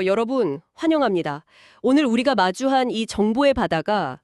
여러분, 환영합니다. 오늘 우리가 마주한 이 정보의 바다가,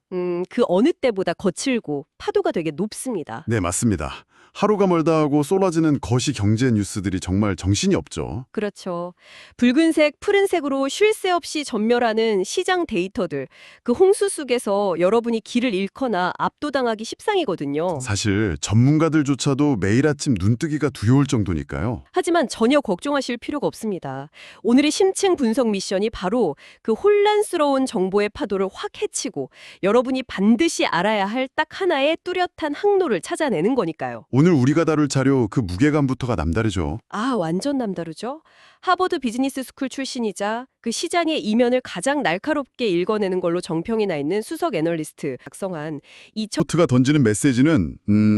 그 어느 때보다 거칠고 파도가 되게 높습니다. 네, 맞습니다. 하루가 멀다 하고 쏟아지는 거시 경제 뉴스들이 정말 정신이 없죠. 그렇죠. 붉은색, 푸른색으로 쉴 새 없이 전멸하는 시장 데이터들, 그 홍수 속에서 여러분이 길을 잃거나 압도당하기 십상이거든요. 사실 전문가들조차도 매일 아침 눈뜨기가 두려울 정도니까요. 하지만 전혀 걱정하실 필요가 없습니다. 오늘의 심층 분석 미션이 바로 그 혼란스러운 정보의 파도를 확 헤치고 여러분이 반드시 알아야 할 딱 하나의 뚜렷한 항로를 찾아내는 거니까요. 오늘 우리가 다룰 자료 그 무게감부터가 남다르죠. 아, 완전 남다르죠? 하버드 비즈니스 스쿨 출신이자 그 시장의 이면을 가장 날카롭게 읽어내는 걸로 정평이 나 있는 수석 애널리스트 작성한 2000 포트가 던지는 메시지는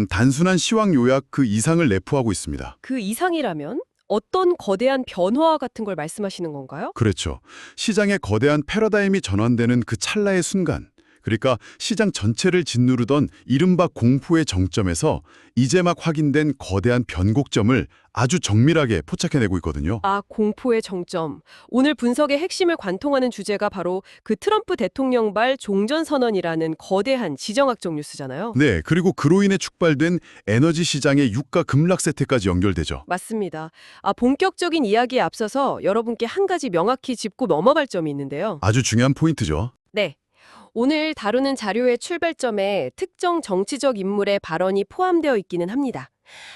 단순한 시황 요약 그 이상을 내포하고 있습니다. 그 이상이라면 어떤 거대한 변화 같은 걸 말씀하시는 건가요? 그렇죠. 시장의 거대한 패러다임이 전환되는 그 찰나의 순간, 그러니까 시장 전체를 짓누르던 이른바 공포의 정점에서 이제 막 확인된 거대한 변곡점을 아주 정밀하게 포착해내고 있거든요. 아, 공포의 정점. 오늘 분석의 핵심을 관통하는 주제가 바로 그 트럼프 대통령발 종전선언이라는 거대한 지정학적 뉴스잖아요. 네, 그리고 그로 인해 축발된 에너지 시장의 유가 급락 세태까지 연결되죠. 맞습니다. 아, 본격적인 이야기에 앞서서 여러분께 한 가지 명확히 짚고 넘어갈 점이 있는데요. 아주 중요한 포인트죠. 네. 오늘 다루는 자료의 출발점에 특정 정치적 인물의 발언이 포함되어 있기는 합니다.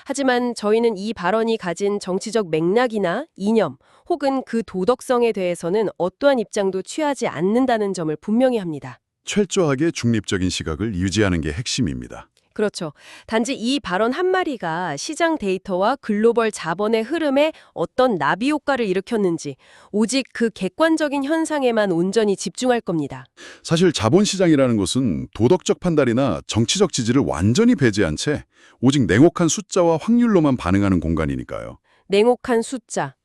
하지만 저희는 이 발언이 가진 정치적 맥락이나 이념 혹은 그 도덕성에 대해서는 어떠한 입장도 취하지 않는다는 점을 분명히 합니다. 철저하게 중립적인 시각을 유지하는 게 핵심입니다. 그렇죠. 단지 이 발언 한마디가 시장 데이터와 글로벌 자본의 흐름에 어떤 나비 효과를 일으켰는지 오직 그 객관적인 현상에만 온전히 집중할 겁니다. 사실 자본시장이라는 것은 도덕적 판단이나 정치적 지지를 완전히 배제한 채 오직 냉혹한 숫자와 확률로만 반응하는 공간이니까요. 냉혹한 숫자.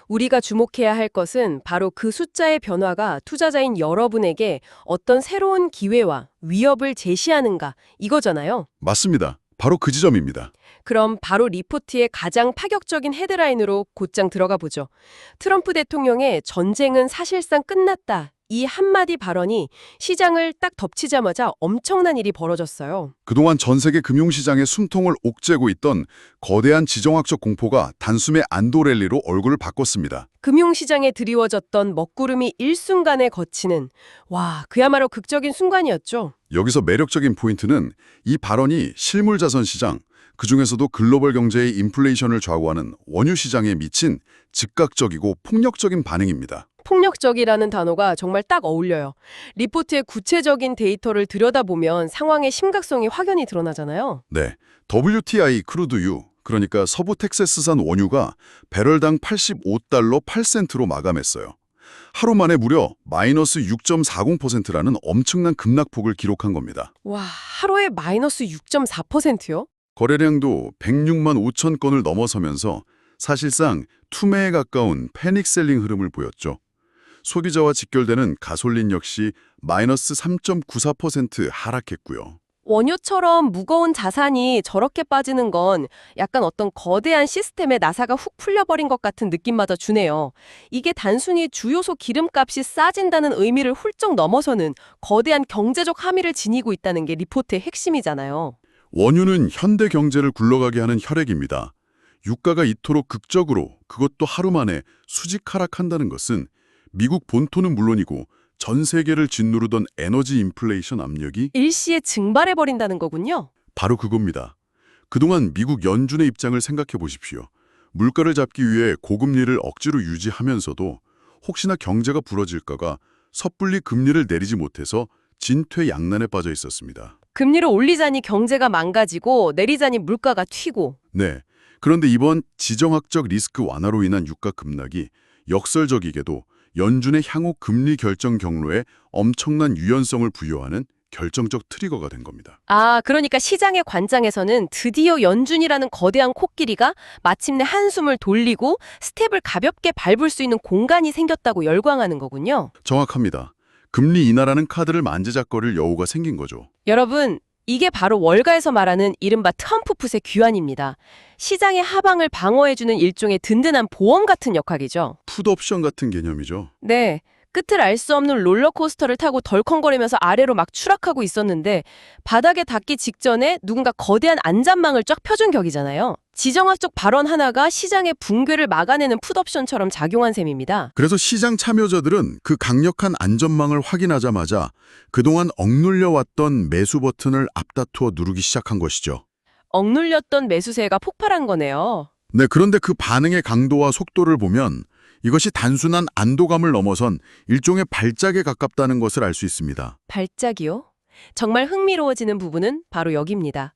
우리가 주목해야 할 것은 바로 그 숫자의 변화가 투자자인 여러분에게 어떤 새로운 기회와 위협을 제시하는가 이거잖아요. 맞습니다. 바로 그 지점입니다. 그럼 바로 리포트의 가장 파격적인 헤드라인으로 곧장 들어가 보죠. 트럼프 대통령의 전쟁은 사실상 끝났다. 이 한마디 발언이 시장을 딱 덮치자마자 엄청난 일이 벌어졌어요. 그동안 전 세계 금융시장의 숨통을 옥죄고 있던 거대한 지정학적 공포가 단숨에 안도 랠리로 얼굴을 바꿨습니다. 금융시장에 드리워졌던 먹구름이 일순간에 걷히는 그야말로 극적인 순간이었죠. 여기서 매력적인 포인트는 이 발언이 실물 자선 시장, 그중에서도 글로벌 경제의 인플레이션을 좌우하는 원유 시장에 미친 즉각적이고 폭력적인 반응입니다. 폭력적이라는 단어가 정말 딱 어울려요. 리포트의 구체적인 데이터를 들여다보면 상황의 심각성이 확연히 드러나잖아요. 네, WTI 크루드유, 그러니까 서부 텍사스산 원유가 배럴당 85달러 8센트로 마감했어요. 하루 만에 무려 마이너스 6.40%라는 엄청난 급락폭을 기록한 겁니다. 와, 하루에 마이너스 6.4%요? 거래량도 106만 5천 건을 넘어서면서 사실상 투매에 가까운 패닉셀링 흐름을 보였죠. 소비자와 직결되는 가솔린 역시 마이너스 3.94% 하락했고요. 원유처럼 무거운 자산이 저렇게 빠지는 건 약간 어떤 거대한 시스템의 나사가 훅 풀려버린 것 같은 느낌마저 주네요. 이게 단순히 주요소 기름값이 싸진다는 의미를 훌쩍 넘어서는 거대한 경제적 함의를 지니고 있다는 게 리포트의 핵심이잖아요. 원유는 현대 경제를 굴러가게 하는 혈액입니다. 유가가 이토록 극적으로 그것도 하루 만에 수직 하락한다는 것은 미국 본토는 물론이고 전 세계를 짓누르던 에너지 인플레이션 압력이 일시에 증발해버린다는 거군요. 바로 그겁니다. 그동안 미국 연준의 입장을 생각해 보십시오. 물가를 잡기 위해 고금리를 억지로 유지하면서도 혹시나 경제가 부러질까가 섣불리 금리를 내리지 못해서 진퇴양난에 빠져 있었습니다. 금리를 올리자니 경제가 망가지고 내리자니 물가가 튀고. 네. 그런데 이번 지정학적 리스크 완화로 인한 유가 급락이 역설적이게도 연준의 향후 금리 결정 경로에 엄청난 유연성을 부여하는 결정적 트리거가 된 겁니다. 아, 그러니까 시장의 관장에서는 드디어 연준이라는 거대한 코끼리가 마침내 한숨을 돌리고 스텝을 가볍게 밟을 수 있는 공간이 생겼다고 열광하는 거군요. 정확합니다. 금리 인하라는 카드를 만지작거릴 여우가 생긴 거죠. 여러분, 이게 바로 월가에서 말하는 이른바 트럼프풋의 귀환입니다. 시장의 하방을 방어해주는 일종의 든든한 보험 같은 역할이죠. 풋옵션 같은 개념이죠. 네, 끝을 알 수 없는 롤러코스터를 타고 덜컹거리면서 아래로 막 추락하고 있었는데 바닥에 닿기 직전에 누군가 거대한 안전망을 쫙 펴준 격이잖아요. 지정학적 발언 하나가 시장의 붕괴를 막아내는 풋옵션처럼 작용한 셈입니다. 그래서 시장 참여자들은 그 강력한 안전망을 확인하자마자 그동안 억눌려 왔던 매수 버튼을 앞다투어 누르기 시작한 것이죠. 억눌렸던 매수세가 폭발한 거네요. 네, 그런데 그 반응의 강도와 속도를 보면 이것이 단순한 안도감을 넘어선 일종의 발작에 가깝다는 것을 알 수 있습니다. 발작이요? 정말 흥미로워지는 부분은 바로 여기입니다.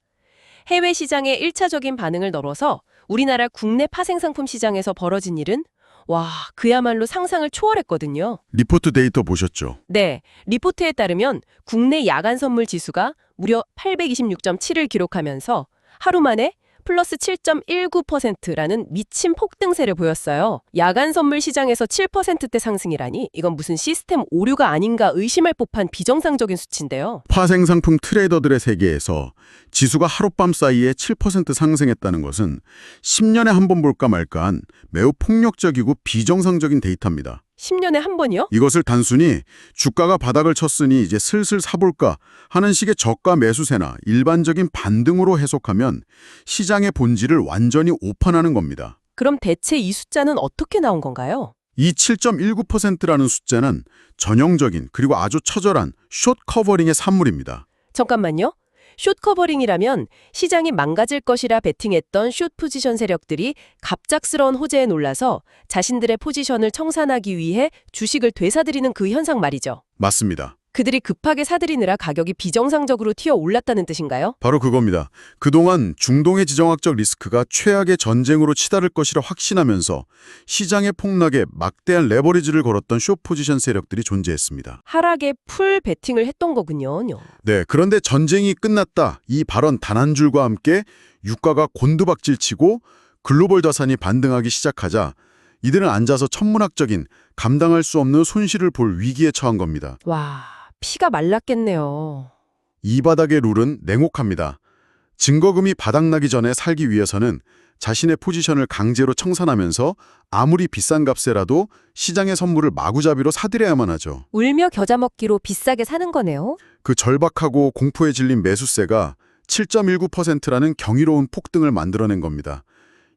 해외 시장의 1차적인 반응을 넘어서 우리나라 국내 파생상품 시장에서 벌어진 일은 와, 그야말로 상상을 초월했거든요. 리포트 데이터 보셨죠? 네, 리포트에 따르면 국내 야간 선물 지수가 무려 826.7을 기록하면서 하루 만에 플러스 7.19%라는 미친 폭등세를 보였어요. 야간 선물 시장에서 7%대 상승이라니 이건 무슨 시스템 오류가 아닌가 의심할 법한 비정상적인 수치인데요. 파생상품 트레이더들의 세계에서 지수가 하룻밤 사이에 7% 상승했다는 것은 10년에 한 번 볼까 말까한 매우 폭력적이고 비정상적인 데이터입니다. 10년에 한 번이요? 이것을 단순히 주가가 바닥을 쳤으니 이제 슬슬 사볼까 하는 식의 저가 매수세나 일반적인 반등으로 해석하면 시장의 본질을 완전히 오판하는 겁니다. 그럼 대체 이 숫자는 어떻게 나온 건가요? 이 7.19%라는 숫자는 전형적인 그리고 아주 처절한 숏 커버링의 산물입니다. 잠깐만요. 숏 커버링이라면 시장이 망가질 것이라 베팅했던 숏 포지션 세력들이 갑작스러운 호재에 놀라서 자신들의 포지션을 청산하기 위해 주식을 되사들이는 그 현상 말이죠. 맞습니다. 그들이 급하게 사들이느라 가격이 비정상적으로 튀어 올랐다는 뜻인가요? 바로 그겁니다. 그동안 중동의 지정학적 리스크가 최악의 전쟁으로 치달을 것이라 확신하면서 시장의 폭락에 막대한 레버리지를 걸었던 숏 포지션 세력들이 존재했습니다. 하락에 풀 베팅을 했던 거군요. 네, 그런데 전쟁이 끝났다. 이 발언 단 한 줄과 함께 유가가 곤두박질치고 글로벌 자산이 반등하기 시작하자 이들은 앉아서 천문학적인 감당할 수 없는 손실을 볼 위기에 처한 겁니다. 와, 피가 말랐겠네요. 이 바닥의 룰은 냉혹합니다. 증거금이 바닥나기 전에 살기 위해서는 자신의 포지션을 강제로 청산하면서 아무리 비싼 값에라도 시장의 선물을 마구잡이로 사들여야만 하죠. 울며 겨자 먹기로 비싸게 사는 거네요. 그 절박하고 공포에 질린 매수세가 7.19%라는 경이로운 폭등을 만들어낸 겁니다.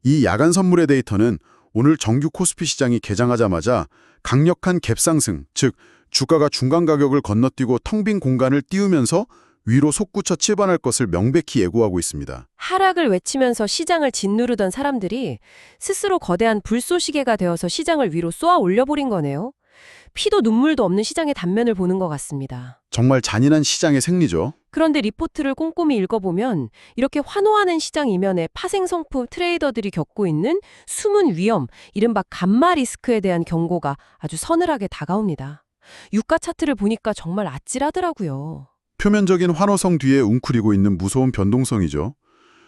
이 야간 선물의 데이터는 오늘 정규 코스피 시장이 개장하자마자 강력한 갭상승, 즉 주가가 중간 가격을 건너뛰고 텅 빈 공간을 띄우면서 위로 솟구쳐 치반할 것을 명백히 예고하고 있습니다. 하락을 외치면서 시장을 짓누르던 사람들이 스스로 거대한 불쏘시개가 되어서 시장을 위로 쏘아 올려버린 거네요. 피도 눈물도 없는 시장의 단면을 보는 것 같습니다. 정말 잔인한 시장의 생리죠. 그런데 리포트를 꼼꼼히 읽어보면 이렇게 환호하는 시장 이면에 파생상품 트레이더들이 겪고 있는 숨은 위험, 이른바 감마 리스크에 대한 경고가 아주 서늘하게 다가옵니다. 유가 차트를 보니까 정말 아찔하더라고요. 표면적인 환호성 뒤에 웅크리고 있는 무서운 변동성이죠.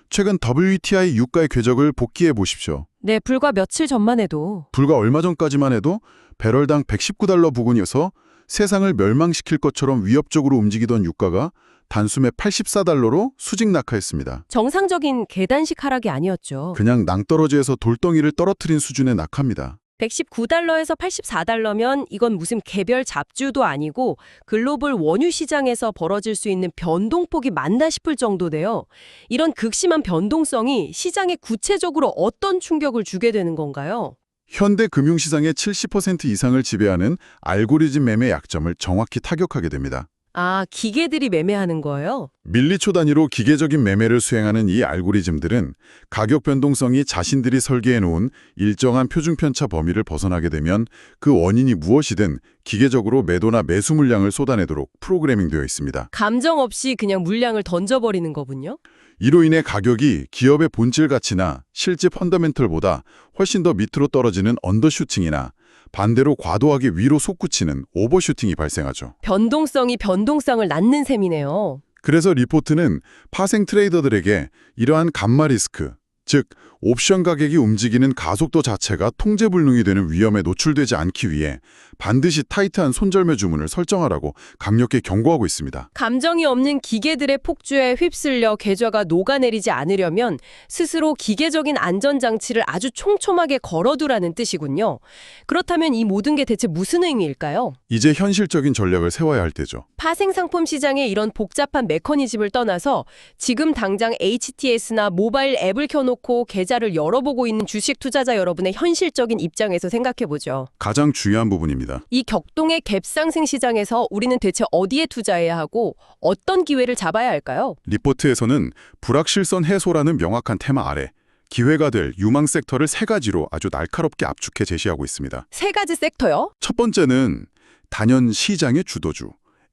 최근 WTI 유가의 궤적을 복기해 보십시오. 네, 불과 며칠 전만 해도 불과 얼마 전까지만 해도 배럴당 119달러 부근이어서 세상을 멸망시킬 것처럼 위협적으로 움직이던 유가가 단숨에 84달러로 수직 낙하했습니다. 정상적인 계단식 하락이 아니었죠. 그냥 낭떠러지에서 돌덩이를 떨어뜨린 수준의 낙하입니다. 119달러에서 84달러면 이건 무슨 개별 잡주도 아니고 글로벌 원유 시장에서 벌어질 수 있는 변동폭이 맞나 싶을 정도인데요. 이런 극심한 변동성이 시장에 구체적으로 어떤 충격을 주게 되는 건가요? 현대 금융시장의 70% 이상을 지배하는 알고리즘 매매 약점을 정확히 타격하게 됩니다. 아, 기계들이 매매하는 거예요? 밀리초 단위로 기계적인 매매를 수행하는 이 알고리즘들은 가격 변동성이 자신들이 설계해 놓은 일정한 표준 편차 범위를 벗어나게 되면 그 원인이 무엇이든 기계적으로 매도나 매수 물량을 쏟아내도록 프로그래밍되어 있습니다. 감정 없이 그냥 물량을 던져버리는 거군요? 이로 인해 가격이 기업의 본질 가치나 실제 펀더멘털보다 훨씬 더 밑으로 떨어지는 언더슈팅이나 반대로 과도하게 위로 솟구치는 오버슈팅이 발생하죠. 변동성이 변동성을 낳는 셈이네요. 그래서 리포트는 파생 트레이더들에게 이러한 감마 리스크, 즉 옵션 가격이 움직이는 가속도 자체가 통제불능이 되는 위험에 노출되지 않기 위해 반드시 타이트한 손절매 주문을 설정하라고 강력히 경고하고 있습니다. 감정이 없는 기계들의 폭주에 휩쓸려 계좌가 녹아내리지 않으려면 스스로 기계적인 안전장치를 아주 촘촘하게 걸어두라는 뜻이군요. 그렇다면 이 모든 게 대체 무슨 의미일까요? 이제 현실적인 전략을 세워야 할 때죠. 파생상품 시장의 이런 복잡한 메커니즘을 떠나서 지금 당장 HTS나 모바일 앱을 켜놓고 계좌를 열어보고 있는 주식 투자자 여러분의 현실적인 입장에서 생각해보죠. 가장 중요한 부분입니다. 이 격동의 갭상승 시장에서 우리는 대체 어디에 투자해야 하고 어떤 기회를 잡아야 할까요? 리포트에서는 불확실성 해소라는 명확한 테마 아래 기회가 될 유망 섹터를 세 가지로 아주 날카롭게 압축해 제시하고 있습니다. 세 가지 섹터요? 첫 번째는 단연 시장의 주도주,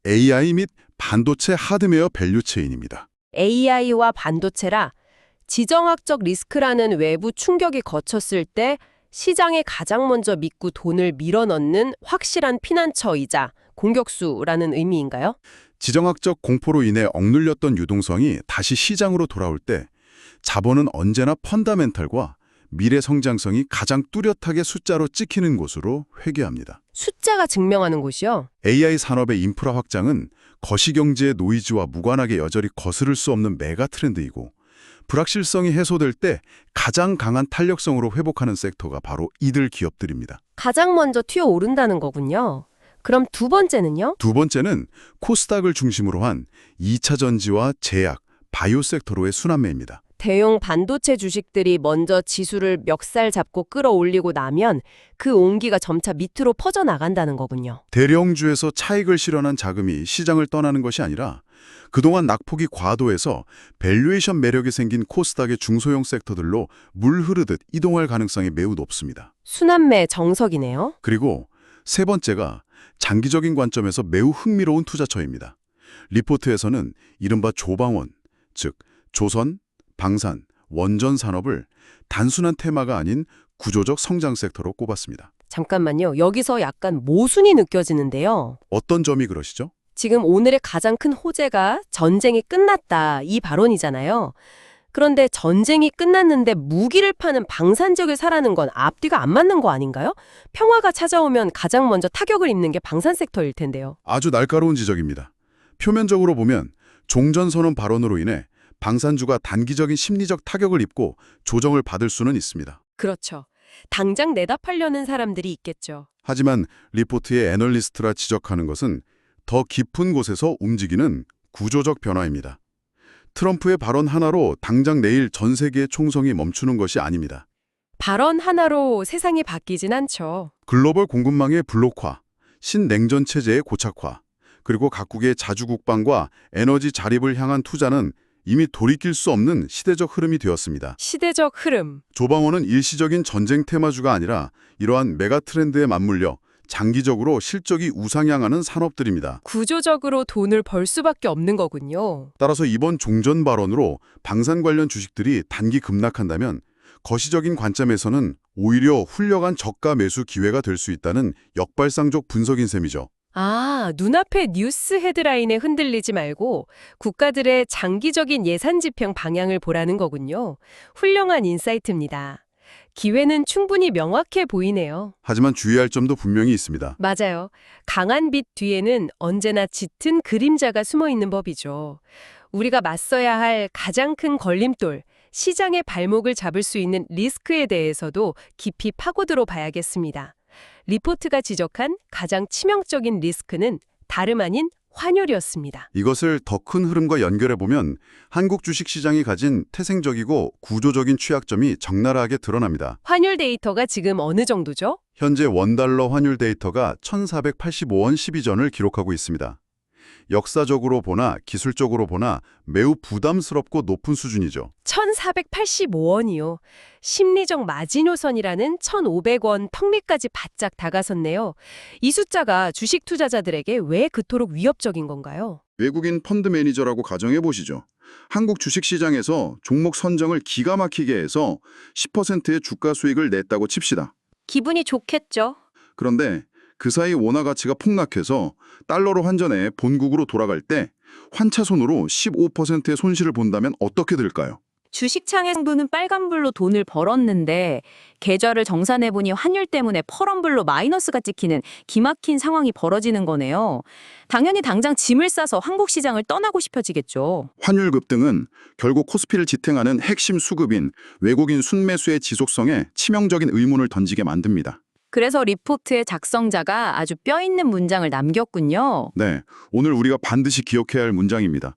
AI 및 반도체 하드웨어 밸류체인입니다. AI와 반도체라 지정학적 리스크라는 외부 충격이 거쳤을 때 시장에 가장 먼저 믿고 돈을 밀어넣는 확실한 피난처이자 공격수라는 의미인가요? 지정학적 공포로 인해 억눌렸던 유동성이 다시 시장으로 돌아올 때 자본은 언제나 펀다멘탈과 미래 성장성이 가장 뚜렷하게 숫자로 찍히는 곳으로 회귀합니다. 숫자가 증명하는 곳이요? AI 산업의 인프라 확장은 거시경제의 노이즈와 무관하게 여전히 거스를 수 없는 메가 트렌드이고 불확실성이 해소될 때 가장 강한 탄력성으로 회복하는 섹터가 바로 이들 기업들입니다. 가장 먼저 튀어오른다는 거군요. 그럼 두 번째는요? 두 번째는 코스닥을 중심으로 한 2차 전지와 제약, 바이오 섹터로의 순환매입니다. 대형 반도체 주식들이 먼저 지수를 멱살 잡고 끌어올리고 나면 그 온기가 점차 밑으로 퍼져나간다는 거군요. 대령주에서 차익을 실현한 자금이 시장을 떠나는 것이 아니라 그동안 낙폭이 과도해서 밸류에이션 매력이 생긴 코스닥의 중소형 섹터들로 물 흐르듯 이동할 가능성이 매우 높습니다. 순환매 정석이네요. 그리고 세 번째가 장기적인 관점에서 매우 흥미로운 투자처입니다. 리포트에서는 이른바 조방원, 즉 조선, 방산, 원전 산업을 단순한 테마가 아닌 구조적 성장 섹터로 꼽았습니다. 잠깐만요. 여기서 약간 모순이 느껴지는데요. 어떤 점이 그러시죠? 지금 오늘의 가장 큰 호재가 전쟁이 끝났다 이 발언이잖아요. 그런데 전쟁이 끝났는데 무기를 파는 방산 지역을 사라는 건 앞뒤가 안 맞는 거 아닌가요? 평화가 찾아오면 가장 먼저 타격을 입는 게 방산 섹터일 텐데요. 아주 날카로운 지적입니다. 표면적으로 보면 종전선언 발언으로 인해 방산주가 단기적인 심리적 타격을 입고 조정을 받을 수는 있습니다. 그렇죠. 당장 내다 팔려는 사람들이 있겠죠. 하지만 리포트의 애널리스트라 지적하는 것은 더 깊은 곳에서 움직이는 구조적 변화입니다. 트럼프의 발언 하나로 당장 내일 전 세계의 총성이 멈추는 것이 아닙니다. 발언 하나로 세상이 바뀌진 않죠. 글로벌 공급망의 블록화, 신냉전 체제의 고착화, 그리고 각국의 자주국방과 에너지 자립을 향한 투자는 이미 돌이킬 수 없는 시대적 흐름이 되었습니다. 시대적 흐름. 조방원은 일시적인 전쟁 테마주가 아니라 이러한 메가 트렌드에 맞물려 장기적으로 실적이 우상향하는 산업들입니다. 구조적으로 돈을 벌 수밖에 없는 거군요. 따라서 이번 종전 발언으로 방산 관련 주식들이 단기 급락한다면 거시적인 관점에서는 오히려 훌륭한 저가 매수 기회가 될 수 있다는 역발상적 분석인 셈이죠. 아, 눈앞의 뉴스 헤드라인에 흔들리지 말고 국가들의 장기적인 예산 집행 방향을 보라는 거군요. 훌륭한 인사이트입니다. 기회는 충분히 명확해 보이네요. 하지만 주의할 점도 분명히 있습니다. 맞아요. 강한 빛 뒤에는 언제나 짙은 그림자가 숨어 있는 법이죠. 우리가 맞서야 할 가장 큰 걸림돌, 시장의 발목을 잡을 수 있는 리스크에 대해서도 깊이 파고들어 봐야겠습니다. 리포트가 지적한 가장 치명적인 리스크는 다름 아닌 환율이었습니다. 이것을 더 큰 흐름과 연결해보면 한국 주식시장이 가진 태생적이고 구조적인 취약점이 적나라하게 드러납니다. 환율 데이터가 지금 어느 정도죠? 현재 원달러 환율 데이터가 1,485원 12전을 기록하고 있습니다. 역사적으로 보나 기술적으로 보나 매우 부담스럽고 높은 수준이죠. 1,485원이요. 심리적 마지노선이라는 1,500원 턱밑까지 바짝 다가섰네요. 이 숫자가 주식 투자자들에게 왜 그토록 위협적인 건가요? 외국인 펀드 매니저라고 가정해 보시죠. 한국 주식시장에서 종목 선정을 기가 막히게 해서 10%의 주가 수익을 냈다고 칩시다. 기분이 좋겠죠. 그런데 그 사이 원화 가치가 폭락해서 달러로 환전해 본국으로 돌아갈 때 환차손으로 15%의 손실을 본다면 어떻게 될까요? 주식창의 상부는 빨간불로 돈을 벌었는데 계좌를 정산해보니 환율 때문에 퍼런불로 마이너스가 찍히는 기막힌 상황이 벌어지는 거네요. 당연히 당장 짐을 싸서 한국 시장을 떠나고 싶어지겠죠. 환율 급등은 결국 코스피를 지탱하는 핵심 수급인 외국인 순매수의 지속성에 치명적인 의문을 던지게 만듭니다. 그래서 리포트의 작성자가 아주 뼈있는 문장을 남겼군요. 네, 오늘 우리가 반드시 기억해야 할 문장입니다.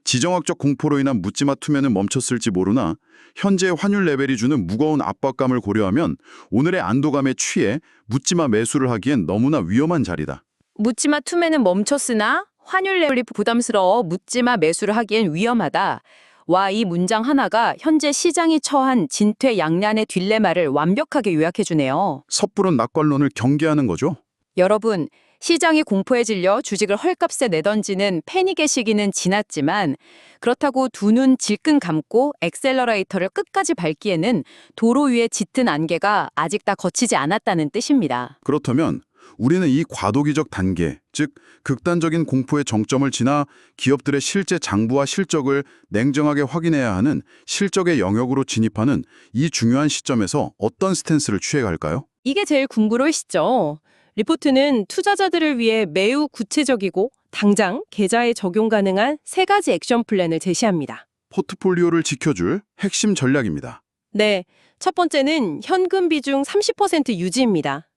지정학적 공포로 인한 묻지마 투매는 멈췄을지 모르나 현재의 환율 레벨이 주는 무거운 압박감을 고려하면 오늘의 안도감에 취해 묻지마 매수를 하기엔 너무나 위험한 자리다. 묻지마 투매는 멈췄으나 환율 레벨이 부담스러워 묻지마 매수를 하기엔 위험하다. 와, 이 문장 하나가 현재 시장이 처한 진퇴양난의 딜레마를 완벽하게 요약해주네요. 섣부른 낙관론을 경계하는 거죠. 여러분, 시장이 공포에 질려 주식을 헐값에 내던지는 패닉의 시기는 지났지만 그렇다고 두 눈 질끈 감고 엑셀러레이터를 끝까지 밟기에는 도로 위에 짙은 안개가 아직 다 거치지 않았다는 뜻입니다. 그렇다면 우리는 이 과도기적 단계, 즉 극단적인 공포의 정점을 지나 기업들의 실제 장부와 실적을 냉정하게 확인해야 하는 실적의 영역으로 진입하는 이 중요한 시점에서 어떤 스탠스를 취해갈까요? 이게 제일 궁금하시죠? 리포트는 투자자들을 위해 매우 구체적이고 당장 계좌에 적용 가능한 3가지 액션 플랜을 제시합니다. 포트폴리오를 지켜줄 핵심 전략입니다. 네, 첫 번째는 현금 비중 30% 유지입니다.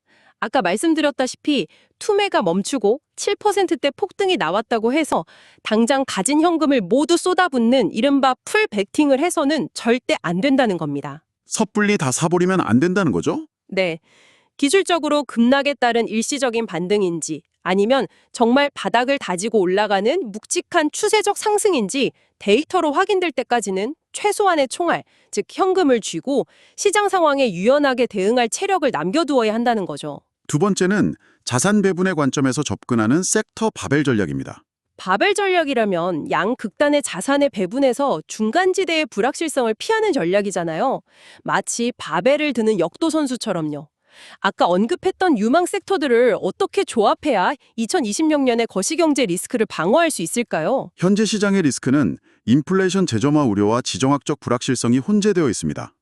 아까 말씀드렸다시피 투매가 멈추고 7%대 폭등이 나왔다고 해서 당장 가진 현금을 모두 쏟아붓는 이른바 풀 베팅을 해서는 절대 안 된다는 겁니다. 섣불리 다 사버리면 안 된다는 거죠? 네, 기술적으로 급락에 따른 일시적인 반등인지 아니면 정말 바닥을 다지고 올라가는 묵직한 추세적 상승인지 데이터로 확인될 때까지는 최소한의 총알, 즉 현금을 쥐고 시장 상황에 유연하게 대응할 체력을 남겨두어야 한다는 거죠. 두 번째는 자산 배분의 관점에서 접근하는 섹터 바벨 전략입니다. 바벨 전략이라면 양극단의 자산의 배분에서 중간지대의 불확실성을 피하는 전략이잖아요. 마치 바벨을 드는 역도 선수처럼요. 아까 언급했던 유망 섹터들을 어떻게 조합해야 2026년의 거시경제 리스크를 방어할 수 있을까요? 현재 시장의 리스크는 인플레이션 재점화 우려와 지정학적 불확실성이 혼재되어 있습니다.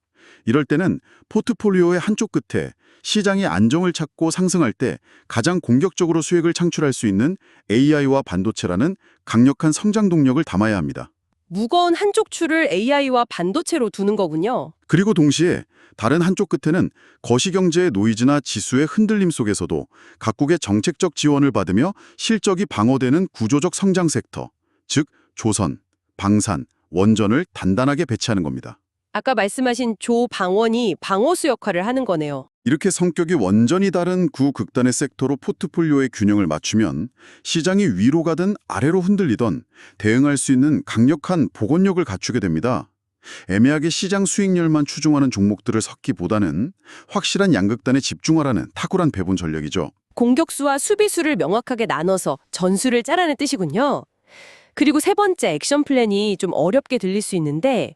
이럴 때는 포트폴리오의 한쪽 끝에 시장이 안정을 찾고 상승할 때 가장 공격적으로 수익을 창출할 수 있는 AI와 반도체라는 강력한 성장 동력을 담아야 합니다. 무거운 한쪽 줄을 AI와 반도체로 두는 거군요. 그리고 동시에 다른 한쪽 끝에는 거시경제의 노이즈나 지수의 흔들림 속에서도 각국의 정책적 지원을 받으며 실적이 방어되는 구조적 성장 섹터, 즉 조선, 방산, 원전을 단단하게 배치하는 겁니다. 아까 말씀하신 조방원이 방어수 역할을 하는 거네요. 이렇게 성격이 완전히 다른 구극단의 섹터로 포트폴리오의 균형을 맞추면 시장이 위로 가든 아래로 흔들리던 대응할 수 있는 강력한 복원력을 갖추게 됩니다. 애매하게 시장 수익률만 추종하는 종목들을 섞기보다는 확실한 양극단에 집중하라는 탁월한 배분 전략이죠. 공격수와 수비수를 명확하게 나눠서 전술을 짜라는 뜻이군요. 그리고 세 번째 액션 플랜이 좀 어렵게 들릴 수 있는데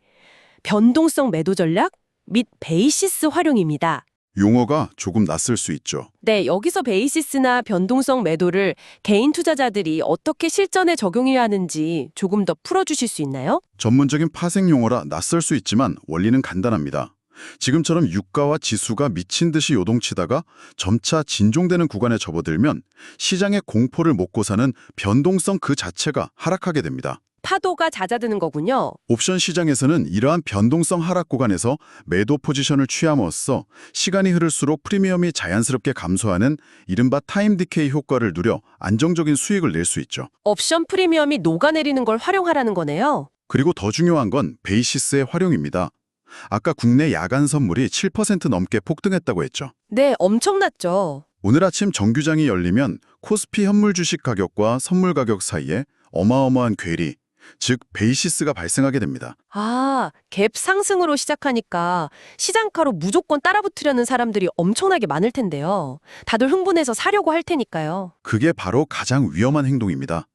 변동성 매도 전략 및 베이시스 활용입니다. 용어가 조금 낯설 수 있죠. 네, 여기서 베이시스나 변동성 매도를 개인 투자자들이 어떻게 실전에 적용해야 하는지 조금 더 풀어주실 수 있나요? 전문적인 파생 용어라 낯설 수 있지만 원리는 간단합니다. 지금처럼 유가와 지수가 미친 듯이 요동치다가 점차 진종되는 구간에 접어들면 시장의 공포를 먹고 사는 변동성 그 자체가 하락하게 됩니다. 파도가 잦아드는 거군요. 옵션 시장에서는 이러한 변동성 하락 구간에서 매도 포지션을 취함으로써 시간이 흐를수록 프리미엄이 자연스럽게 감소하는 이른바 타임 디케이 효과를 누려 안정적인 수익을 낼 수 있죠. 옵션 프리미엄이 녹아내리는 걸 활용하라는 거네요. 그리고 더 중요한 건 베이시스의 활용입니다. 아까 국내 야간 선물이 7% 넘게 폭등했다고 했죠. 네, 엄청났죠. 오늘 아침 정규장이 열리면 코스피 현물 주식 가격과 선물 가격 사이에 어마어마한 괴리, 즉 베이시스가 발생하게 됩니다. 아, 갭 상승으로 시작하니까 시장가로 무조건 따라붙으려는 사람들이 엄청나게 많을 텐데요. 다들 흥분해서 사려고 할 테니까요. 그게 바로 가장 위험한 행동입니다.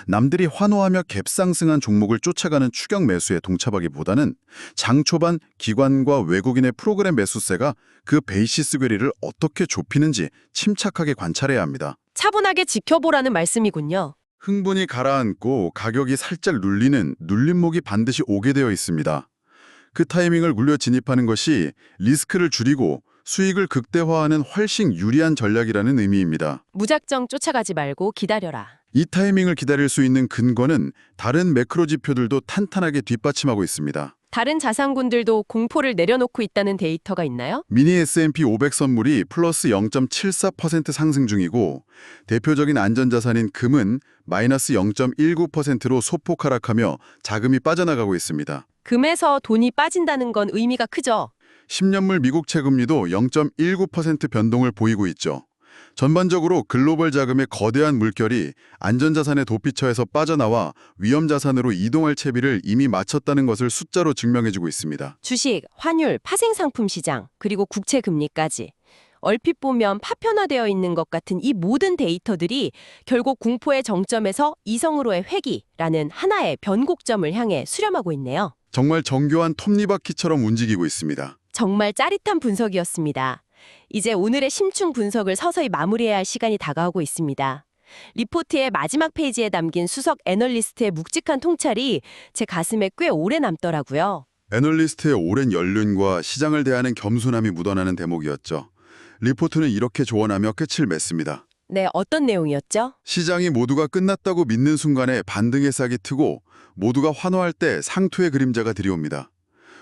남들이 환호하며 갭 상승한 종목을 쫓아가는 추격 매수에 동참하기보다는 장 초반 기관과 외국인의 프로그램 매수세가 그 베이시스 괴리를 어떻게 좁히는지 침착하게 관찰해야 합니다. 차분하게 지켜보라는 말씀이군요. 흥분이 가라앉고 가격이 살짝 눌리는 눌림목이 반드시 오게 되어 있습니다. 그 타이밍을 굴려 진입하는 것이 리스크를 줄이고 수익을 극대화하는 훨씬 유리한 전략이라는 의미입니다. 무작정 쫓아가지 말고 기다려라. 이 타이밍을 기다릴 수 있는 근거는 다른 매크로 지표들도 탄탄하게 뒷받침하고 있습니다. 다른 자산군들도 공포를 내려놓고 있다는 데이터가 있나요? 미니 S&P 500 선물이 플러스 0.74% 상승 중이고 대표적인 안전자산인 금은 마이너스 0.19%로 소폭 하락하며 자금이 빠져나가고 있습니다. 금에서 돈이 빠진다는 건 의미가 크죠. 10년물 미국 채금리도 0.19% 변동을 보이고 있죠. 전반적으로 글로벌 자금의 거대한 물결이 안전자산의 도피처에서 빠져나와 위험자산으로 이동할 채비를 이미 마쳤다는 것을 숫자로 증명해주고 있습니다. 주식, 환율, 파생상품 시장, 그리고 국채 금리까지. 얼핏 보면 파편화되어 있는 것 같은 이 모든 데이터들이 결국 공포의 정점에서 이성으로의 회귀라는 하나의 변곡점을 향해 수렴하고 있네요. 정말 정교한 톱니바퀴처럼 움직이고 있습니다. 정말 짜릿한 분석이었습니다. 이제 오늘의 심층 분석을 서서히 마무리해야 할 시간이 다가오고 있습니다. 리포트의 마지막 페이지에 담긴 수석 애널리스트의 묵직한 통찰이 제 가슴에 꽤 오래 남더라고요. 애널리스트의 오랜 연륜과 시장을 대하는 겸손함이 묻어나는 대목이었죠. 리포트는 이렇게 조언하며 끝을 맺습니다. 네, 어떤 내용이었죠? 시장이 모두가 끝났다고 믿는 순간에 반등의 싹이 트고 모두가 환호할 때 상투의 그림자가 들이옵니다.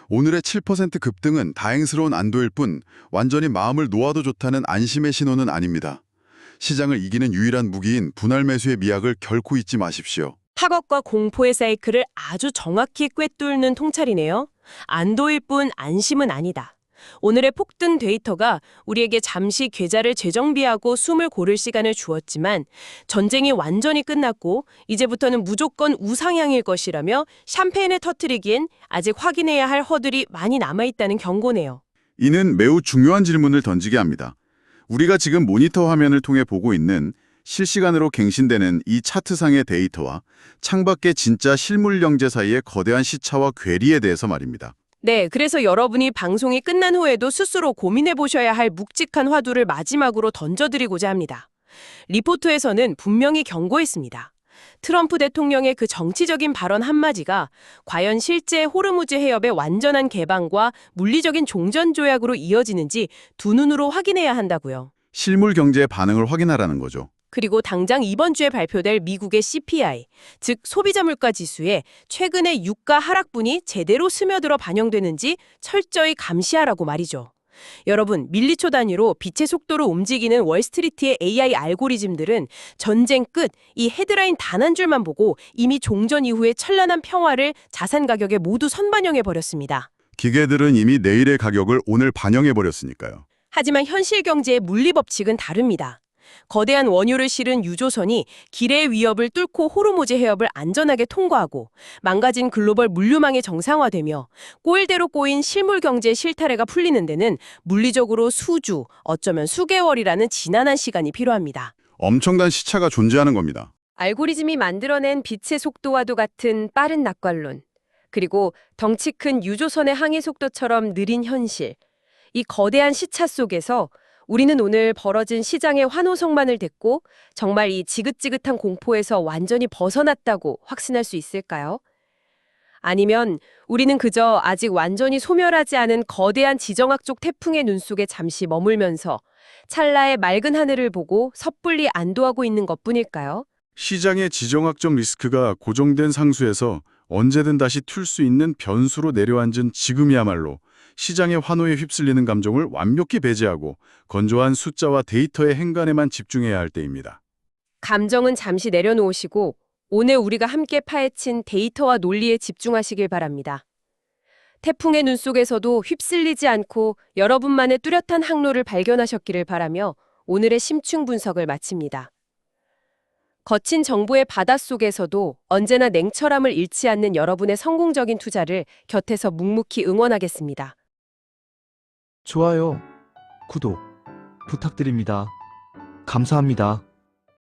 오늘의 7% 급등은 다행스러운 안도일 뿐 완전히 마음을 놓아도 좋다는 안심의 신호는 아닙니다. 시장을 이기는 유일한 무기인 분할 매수의 미학을 결코 잊지 마십시오. 학업과 공포의 사이클을 아주 정확히 꿰뚫는 통찰이네요. 안도일 뿐 안심은 아니다. 오늘의 폭등 데이터가 우리에게 잠시 계좌를 재정비하고 숨을 고를 시간을 주었지만 전쟁이 완전히 끝났고 이제부터는 무조건 우상향일 것이라며 샴페인을 터뜨리기엔 아직 확인해야 할 허들이 많이 남아있다는 경고네요. 이는 매우 중요한 질문을 던지게 합니다. 우리가 지금 모니터 화면을 통해 보고 있는 실시간으로 갱신되는 이 차트상의 데이터와 창밖의 진짜 실물 경제 사이의 거대한 시차와 괴리에 대해서 말입니다. 네, 그래서 여러분이 방송이 끝난 후에도 스스로 고민해 보셔야 할 묵직한 화두를 마지막으로 던져드리고자 합니다. 리포트에서는 분명히 경고했습니다. 트럼프 대통령의 그 정치적인 발언 한마디가 과연 실제 호르무즈 해협의 완전한 개방과 물리적인 종전 조약으로 이어지는지 두 눈으로 확인해야 한다고요. 실물 경제의 반응을 확인하라는 거죠. 그리고 당장 이번 주에 발표될 미국의 CPI, 즉 소비자 물가 지수에 최근의 유가 하락분이 제대로 스며들어 반영되는지 철저히 감시하라고 말이죠. 여러분, 밀리초 단위로 빛의 속도로 움직이는 월스트리트의 AI 알고리즘들은 전쟁 끝, 이 헤드라인 단 한 줄만 보고 이미 종전 이후의 찬란한 평화를 자산 가격에 모두 선반영해버렸습니다. 기계들은 이미 내일의 가격을 오늘 반영해버렸으니까요. 하지만 현실 경제의 물리 법칙은 다릅니다. 거대한 원유를 실은 유조선이 기뢰의 위협을 뚫고 호르무즈 해협을 안전하게 통과하고 망가진 글로벌 물류망이 정상화되며 꼬일대로 꼬인 실물 경제의 실타래가 풀리는 데는 물리적으로 수주, 어쩌면 수개월이라는 지난한 시간이 필요합니다. 엄청난 시차가 존재하는 겁니다. 알고리즘이 만들어낸 빛의 속도와도 같은 빠른 낙관론, 그리고 덩치 큰 유조선의 항해 속도처럼 느린 현실, 이 거대한 시차 속에서 우리는 오늘 벌어진 시장의 환호성만을 듣고 정말 이 지긋지긋한 공포에서 완전히 벗어났다고 확신할 수 있을까요? 아니면 우리는 그저 아직 완전히 소멸하지 않은 거대한 지정학적 태풍의 눈 속에 잠시 머물면서 찰나의 맑은 하늘을 보고 섣불리 안도하고 있는 것뿐일까요? 시장의 지정학적 리스크가 고정된 상수에서 언제든 다시 튈 수 있는 변수로 내려앉은 지금이야말로 시장의 환호에 휩쓸리는 감정을 완벽히 배제하고 건조한 숫자와 데이터의 행간에만 집중해야 할 때입니다. 감정은 잠시 내려놓으시고 오늘 우리가 함께 파헤친 데이터와 논리에 집중하시길 바랍니다. 태풍의 눈 속에서도 휩쓸리지 않고 여러분만의 뚜렷한 항로를 발견하셨기를 바라며 오늘의 심층 분석을 마칩니다. 거친 정보의 바닷속에서도 언제나 냉철함을 잃지 않는 여러분의 성공적인 투자를 곁에서 묵묵히 응원하겠습니다. 좋아요, 구독 부탁드립니다. 감사합니다.